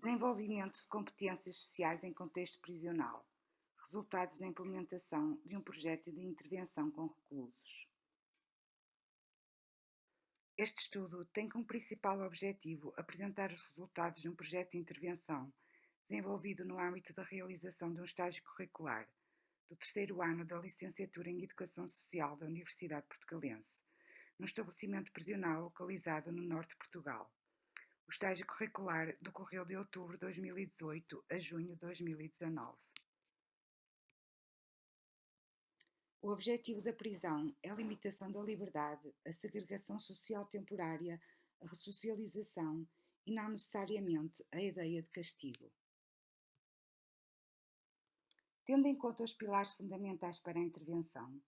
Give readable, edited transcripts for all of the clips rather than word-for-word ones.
Desenvolvimento de competências sociais em contexto prisional. Resultados da implementação de um projeto de intervenção com reclusos. Este estudo tem como principal objetivo apresentar os resultados de um projeto de intervenção desenvolvido no âmbito da realização de um estágio curricular do terceiro ano da licenciatura em Educação Social da Universidade Portucalense, num estabelecimento prisional localizado no norte de Portugal. O estágio curricular decorreu de outubro de 2018 a junho de 2019. O objetivo da prisão é a limitação da liberdade, a segregação social temporária, a ressocialização e não necessariamente a ideia de castigo. Tendo em conta os pilares fundamentais para a intervenção,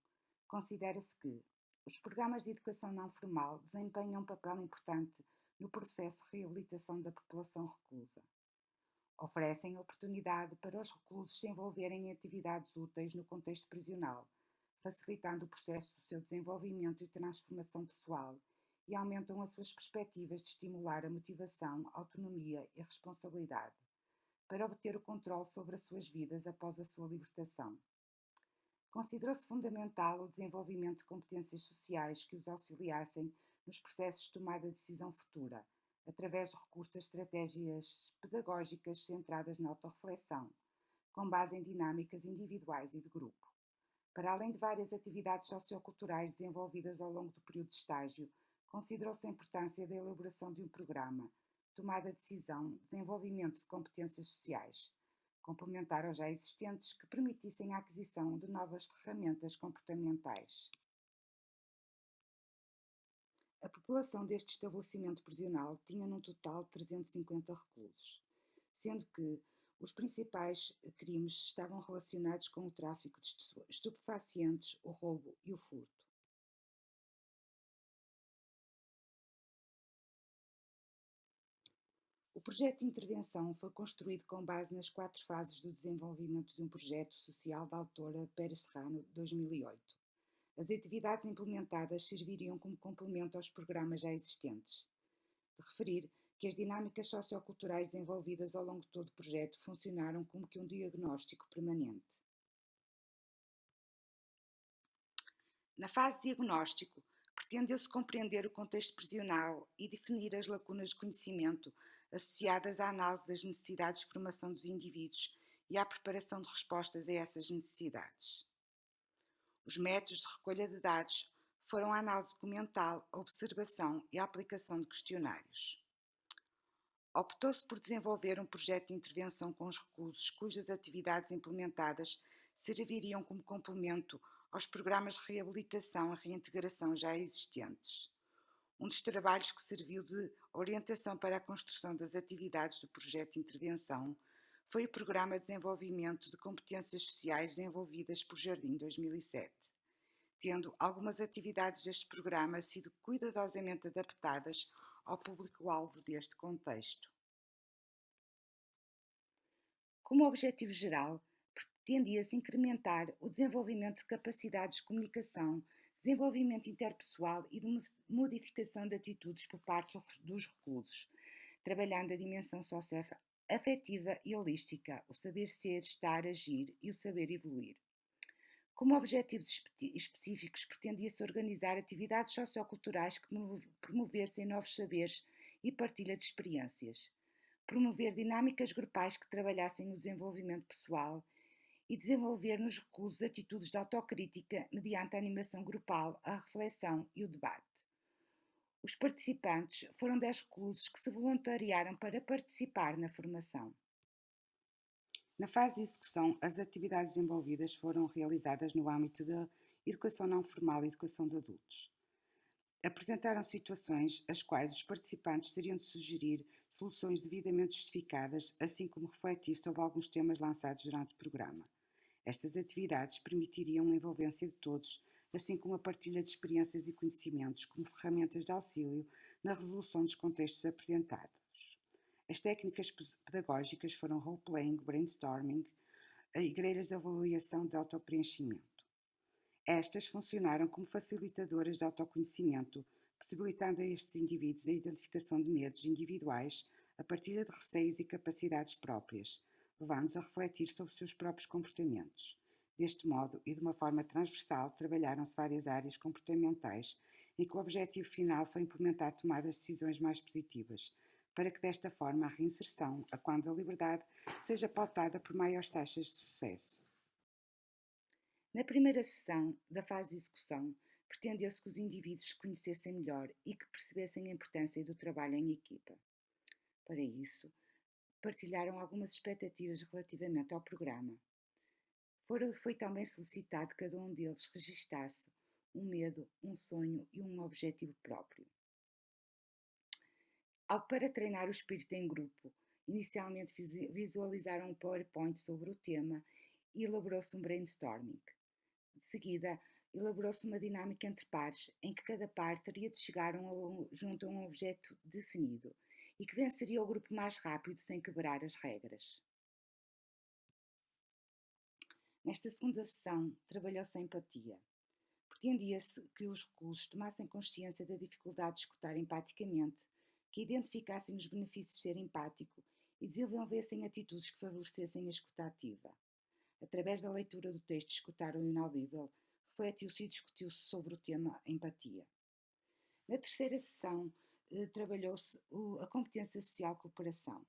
considera-se que os programas de educação não formal desempenham um papel importante no processo de reabilitação da população reclusa. Oferecem oportunidade para os reclusos se envolverem em atividades úteis no contexto prisional, facilitando o processo do seu desenvolvimento e transformação pessoal, e aumentam as suas perspectivas de estimular a motivação, autonomia e responsabilidade, para obter o controle sobre as suas vidas após a sua libertação. Considerou-se fundamental o desenvolvimento de competências sociais que os auxiliassem nos processos de tomada de decisão futura, através do recurso a estratégias pedagógicas centradas na autorreflexão, com base em dinâmicas individuais e de grupo. Para além de várias atividades socioculturais desenvolvidas ao longo do período de estágio, considerou-se a importância da elaboração de um programa, tomada de decisão, desenvolvimento de competências sociais, complementar aos já existentes, que permitissem a aquisição de novas ferramentas comportamentais. A população deste estabelecimento prisional tinha num total de 350 reclusos, sendo que os principais crimes estavam relacionados com o tráfico de estupefacientes, o roubo e o furto. O projeto de intervenção foi construído com base nas 4 fases do desenvolvimento de um projeto social da autora Pérez Serrano, de 2008. As atividades implementadas serviriam como complemento aos programas já existentes. De referir que as dinâmicas socioculturais desenvolvidas ao longo de todo o projeto funcionaram como que um diagnóstico permanente. Na fase de diagnóstico, pretendeu-se compreender o contexto prisional e definir as lacunas de conhecimento associadas à análise das necessidades de formação dos indivíduos e à preparação de respostas a essas necessidades. Os métodos de recolha de dados foram a análise documental, a observação e a aplicação de questionários. Optou-se por desenvolver um projeto de intervenção com os reclusos, cujas atividades implementadas serviriam como complemento aos programas de reabilitação e reintegração já existentes. Um dos trabalhos que serviu de orientação para a construção das atividades do projeto de intervenção foi o Programa de Desenvolvimento de Competências Sociais desenvolvidas por Jardim 2007, tendo algumas atividades deste programa sido cuidadosamente adaptadas ao público-alvo deste contexto. Como objetivo geral, pretendia-se incrementar o desenvolvimento de capacidades de comunicação, desenvolvimento interpessoal e de modificação de atitudes por parte dos reclusos, trabalhando a dimensão socioafetiva e holística, o saber ser, estar, agir e o saber evoluir. Como objetivos específicos, pretendia-se organizar atividades socioculturais que promovessem novos saberes e partilha de experiências, promover dinâmicas grupais que trabalhassem o desenvolvimento pessoal e desenvolver nos reclusos atitudes de autocrítica mediante a animação grupal, a reflexão e o debate. Os participantes foram 10 reclusos que se voluntariaram para participar na formação. Na fase de execução, as atividades desenvolvidas foram realizadas no âmbito da educação não formal e educação de adultos. Apresentaram situações às quais os participantes teriam de sugerir soluções devidamente justificadas, assim como refletir sobre alguns temas lançados durante o programa. Estas atividades permitiriam a envolvência de todos, assim como a partilha de experiências e conhecimentos como ferramentas de auxílio na resolução dos contextos apresentados. As técnicas pedagógicas foram role-playing, brainstorming e grelhas de avaliação de autopreenchimento. Estas funcionaram como facilitadoras de autoconhecimento, possibilitando a estes indivíduos a identificação de medos individuais, a partilha de receios e capacidades próprias, levando-os a refletir sobre os seus próprios comportamentos. Deste modo, e de uma forma transversal, trabalharam-se várias áreas comportamentais em que o objetivo final foi implementar tomadas de decisões mais positivas, para que desta forma a reinserção, a quando da liberdade, seja pautada por maiores taxas de sucesso. Na primeira sessão da fase de execução, pretendeu-se que os indivíduos se conhecessem melhor e que percebessem a importância do trabalho em equipa. Para isso, partilharam algumas expectativas relativamente ao programa. Foi também solicitado que cada um deles registasse um medo, um sonho e um objetivo próprio. Para treinar o espírito em grupo, inicialmente visualizaram um PowerPoint sobre o tema e elaborou-se um brainstorming. De seguida, elaborou-se uma dinâmica entre pares, em que cada par teria de chegar junto a um objeto definido e que venceria o grupo mais rápido sem quebrar as regras. Nesta segunda sessão, trabalhou-se a empatia. Pretendia-se que os reclusos tomassem consciência da dificuldade de escutar empaticamente, que identificassem os benefícios de ser empático e desenvolvessem atitudes que favorecessem a escuta ativa. Através da leitura do texto Escutar o Inaudível, refletiu-se e discutiu-se sobre o tema empatia. Na terceira sessão, trabalhou-se a competência social cooperação.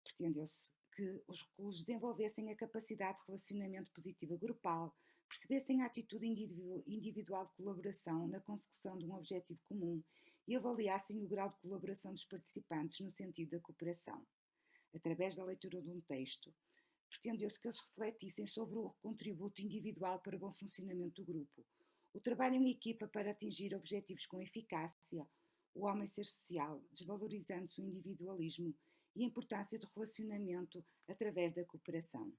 Pretendeu-se que os reclusos desenvolvessem a capacidade de relacionamento positivo grupal, percebessem a atitude individual de colaboração na consecução de um objetivo comum e avaliassem o grau de colaboração dos participantes no sentido da cooperação. Através da leitura de um texto, pretendeu-se que eles refletissem sobre o contributo individual para o bom funcionamento do grupo, o trabalho em equipa para atingir objetivos com eficácia, o homem ser social, desvalorizando-se o individualismo e a importância do relacionamento através da cooperação.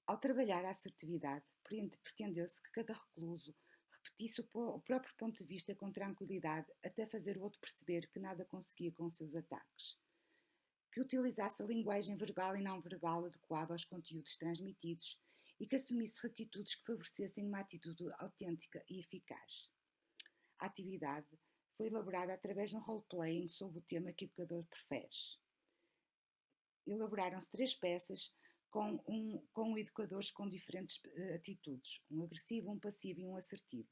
Ao trabalhar a assertividade, pretendeu-se que cada recluso repetisse o próprio ponto de vista com tranquilidade até fazer o outro perceber que nada conseguia com os seus ataques. Que utilizasse a linguagem verbal e não verbal adequada aos conteúdos transmitidos e que assumisse atitudes que favorecessem uma atitude autêntica e eficaz. A atividade foi elaborada através de um role-playing sobre o tema que o educador prefere. Elaboraram-se 3 peças com educadores com diferentes atitudes, um agressivo, um passivo e um assertivo.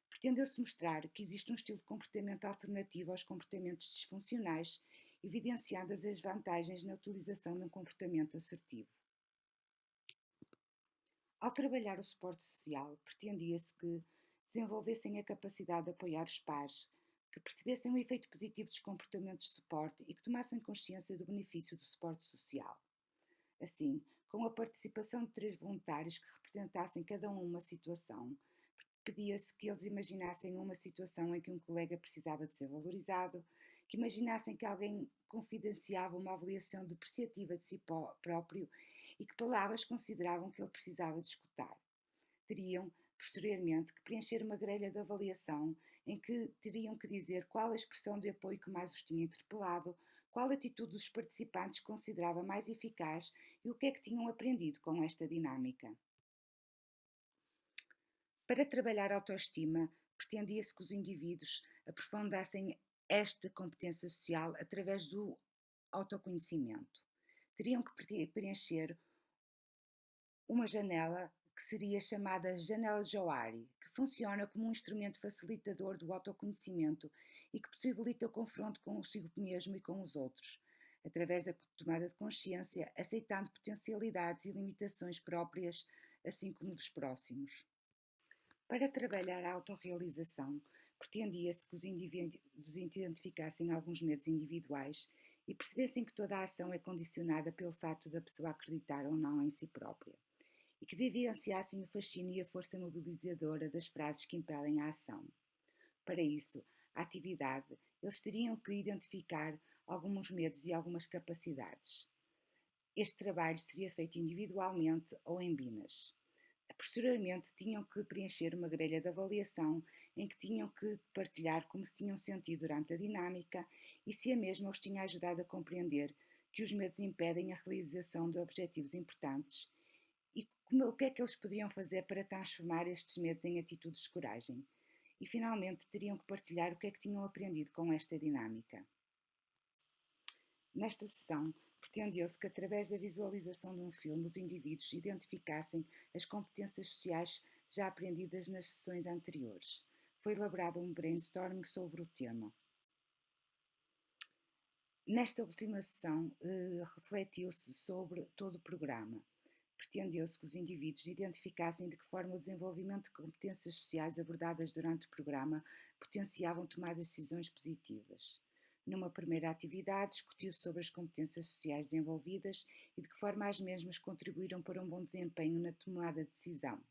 Pretendeu-se mostrar que existe um estilo de comportamento alternativo aos comportamentos disfuncionais, evidenciando as vantagens na utilização de um comportamento assertivo. Ao trabalhar o suporte social, pretendia-se que desenvolvessem a capacidade de apoiar os pares, que percebessem o efeito positivo dos comportamentos de suporte e que tomassem consciência do benefício do suporte social. Assim, com a participação de 3 voluntários que representassem cada um uma situação, pedia-se que eles imaginassem uma situação em que um colega precisava de ser valorizado, que imaginassem que alguém confidenciava uma avaliação depreciativa de si próprio e que palavras consideravam que ele precisava de escutar. Teriam, posteriormente, que preencher uma grelha de avaliação em que teriam que dizer qual a expressão de apoio que mais os tinha interpelado, qual atitude dos participantes considerava mais eficaz e o que é que tinham aprendido com esta dinâmica. Para trabalhar a autoestima, pretendia-se que os indivíduos aprofundassem esta competência social através do autoconhecimento. Teriam que preencher uma janela que seria chamada Janela Johari, que funciona como um instrumento facilitador do autoconhecimento e que possibilita o confronto consigo mesmo e com os outros, através da tomada de consciência, aceitando potencialidades e limitações próprias, assim como dos próximos. Para trabalhar a autorrealização, pretendia-se que os indivíduos identificassem alguns medos individuais e percebessem que toda a ação é condicionada pelo fato da pessoa acreditar ou não em si própria, e que vivenciassem o fascínio e a força mobilizadora das frases que impelem a ação. Para isso, a atividade, eles teriam que identificar alguns medos e algumas capacidades. Este trabalho seria feito individualmente ou em binas. Posteriormente, tinham que preencher uma grelha de avaliação em que tinham que partilhar como se tinham sentido durante a dinâmica e se a mesma os tinha ajudado a compreender que os medos impedem a realização de objetivos importantes e o que é que eles poderiam fazer para transformar estes medos em atitudes de coragem. e finalmente teriam que partilhar o que é que tinham aprendido com esta dinâmica. Nesta sessão, pretendeu-se que através da visualização de um filme os indivíduos identificassem as competências sociais já aprendidas nas sessões anteriores. Foi elaborado um brainstorming sobre o tema. Nesta última sessão, refletiu-se sobre todo o programa. Pretendeu-se que os indivíduos identificassem de que forma o desenvolvimento de competências sociais abordadas durante o programa potenciavam tomar decisões positivas. Numa primeira atividade, discutiu-se sobre as competências sociais desenvolvidas e de que forma as mesmas contribuíram para um bom desempenho na tomada de decisão.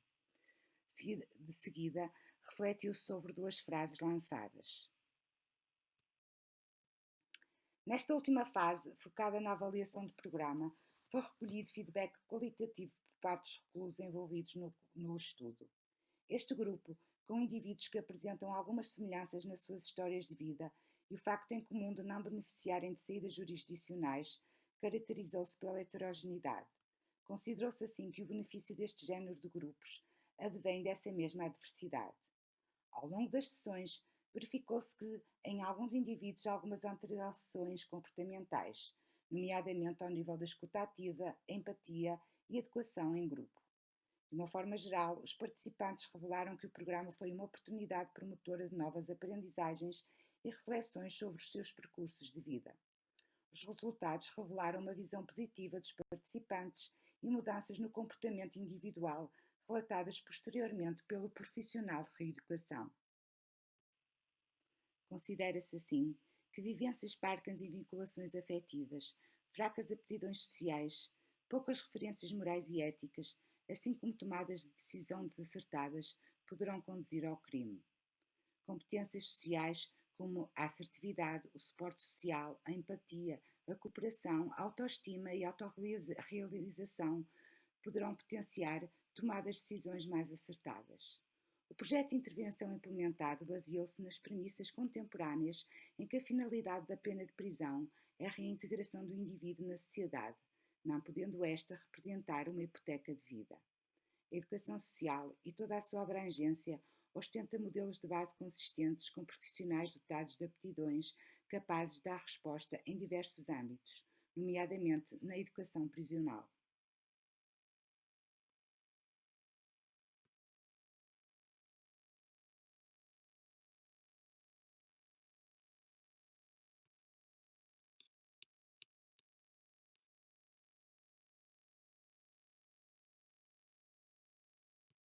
De seguida, refletiu-se sobre duas frases lançadas. Nesta última fase, focada na avaliação do programa, foi recolhido feedback qualitativo por parte dos reclusos envolvidos no estudo. Este grupo, com indivíduos que apresentam algumas semelhanças nas suas histórias de vida e o facto em comum de não beneficiarem de saídas jurisdicionais, caracterizou-se pela heterogeneidade. Considerou-se assim que o benefício deste género de grupos advém dessa mesma adversidade. Ao longo das sessões, verificou-se que, em alguns indivíduos, há algumas alterações comportamentais, nomeadamente ao nível da escuta ativa, empatia e adequação em grupo. De uma forma geral, os participantes revelaram que o programa foi uma oportunidade promotora de novas aprendizagens e reflexões sobre os seus percursos de vida. Os resultados revelaram uma visão positiva dos participantes e mudanças no comportamento individual, relatadas posteriormente pelo profissional de reeducação. Considera-se assim que vivências parcas e vinculações afetivas, fracas aptidões sociais, poucas referências morais e éticas, assim como tomadas de decisão desacertadas, poderão conduzir ao crime. Competências sociais como a assertividade, o suporte social, a empatia, a cooperação, a autoestima e a autorrealização poderão potenciar tomadas de decisões mais acertadas. O projeto de intervenção implementado baseou-se nas premissas contemporâneas em que a finalidade da pena de prisão é a reintegração do indivíduo na sociedade, não podendo esta representar uma hipoteca de vida. A educação social e toda a sua abrangência ostenta modelos de base consistentes com profissionais dotados de aptidões capazes de dar resposta em diversos âmbitos, nomeadamente na educação prisional.